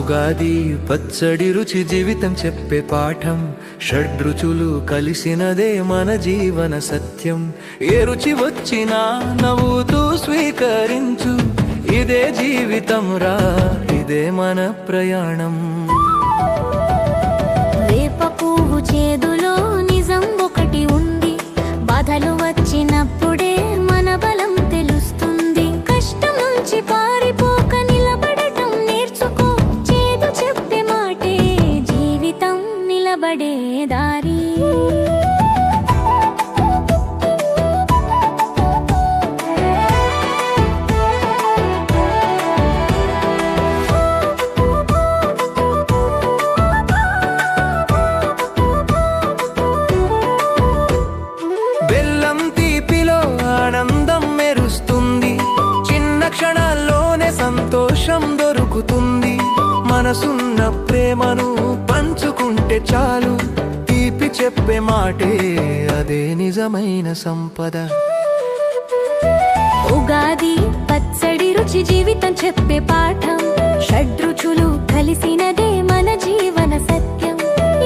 ఉగాది పచ్చడి రుచి జీవితం చెప్పే పాఠం. షడ్రుచులు కలిసినదే మన జీవన సత్యం. ఏ రుచి వచ్చినా నవ్వుతూ స్వీకరించు, ఇదే జీవితం రా, ఇదే మన ప్రయాణం. వేప పువ్వు చేదులో నిజం ఒకటి ఉంది, బాధలు వచ్చినప్పుడే మన బలం తెలుస్తుంది. కష్టం నుంచి పారిపోక నిలబడటం నేర్చుకో, చేదు చెప్పే మాటే జీవితం నిలబడే దారి. బెల్లం తీపిలో ఆనందం మెరుస్తుంది, చిన్న క్షణాల్లోనే సంతోషం దొరుకుతుంది. మనసున్న ప్రేమను పంచుకుంటే చాలు, తీపి చెప్పే మాటే అదే నిజమైన సంపద. ఉగాది పచ్చడి రుచి జీవితం చెప్పే పాఠం. షడ్రుచులు కలిసినదే మన జీవన సత్యం.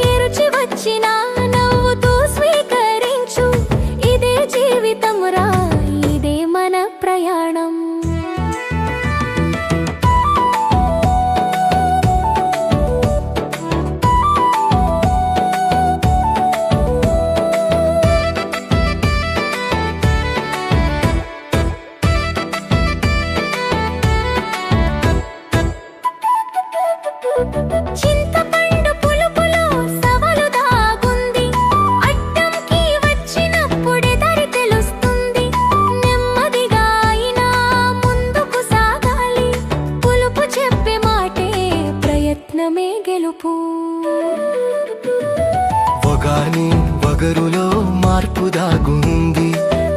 ఏ రుచి వచ్చినా నవ్వుతూ స్వీకరించు, ఇదే జీవితం రా, ఇదే మన ప్రయాణం. చింతపండు పులుపులో సవలు దాగుంది, అడ్డంకి వచ్చినప్పుడే దారి తెలుస్తుంది. నెమ్మదిగా అయినా ముందుకు సాగాలి, పులుపు చెప్పే మాటే ప్రయత్నమే గెలుపు. వగాని వగరులో మార్పు దాగుంది,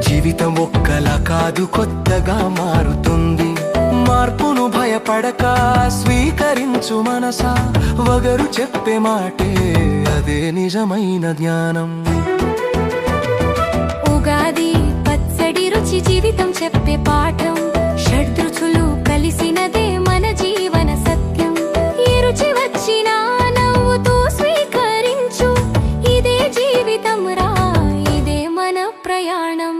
జీవితం ఒక్కలా కాదు కొత్తగా మారుతుంది. మార్పును భయపడక స్వీకరించు మనసా, వగరు చెప్పే మాటే అదే నిజమైన జ్ఞానం. ఉగాది పచ్చడి రుచి జీవితం చెప్పే పాఠం. షడ్రుచులు కలిసినదే మన జీవన సత్యం. ఏ రుచి వచ్చినా నవ్వుతూ స్వీకరించు, ఇదే జీవితం రా, ఇదే మన ప్రయాణం.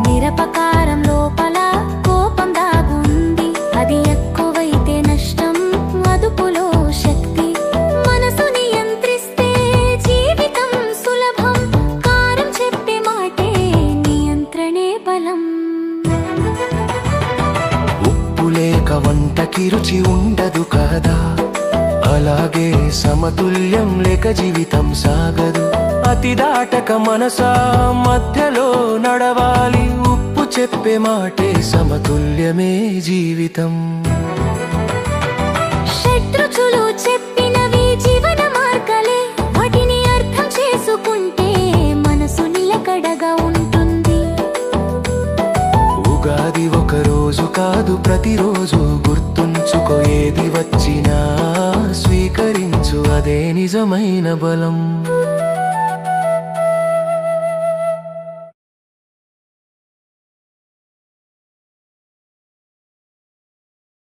నిరపకారం లోపల కోపం దాగుంది, అది ఎక్కువైతే నష్టం, అదుపులో శక్తి. మనసు నియంత్రిస్తే జీవితం సులభం, కారం చెప్పే మాటే నియంత్రణే బలం. ఉప్పు లేక వంటకి రుచి ఉండదు కదా, అలాగే సమతుల్యం లేక జీవితం సాగదు. అతి దాటక మనసా మధ్యలో నడవాలి, ఉప్పు చెప్పే మాటే సమతుల్యమే జీవితం. షడ్రుచులు చెప్పినవి జీవన మార్గాలే, వాటిని అర్థం చేసుకుంటే మనసు నిలకడగా ఉంటుంది. ఉగాది ఒక రోజు కాదు ప్రతిరోజు గుర్తుంచుకో, ఏది వచ్చినా స్వీకరించు, అదే నిజమైన బలం.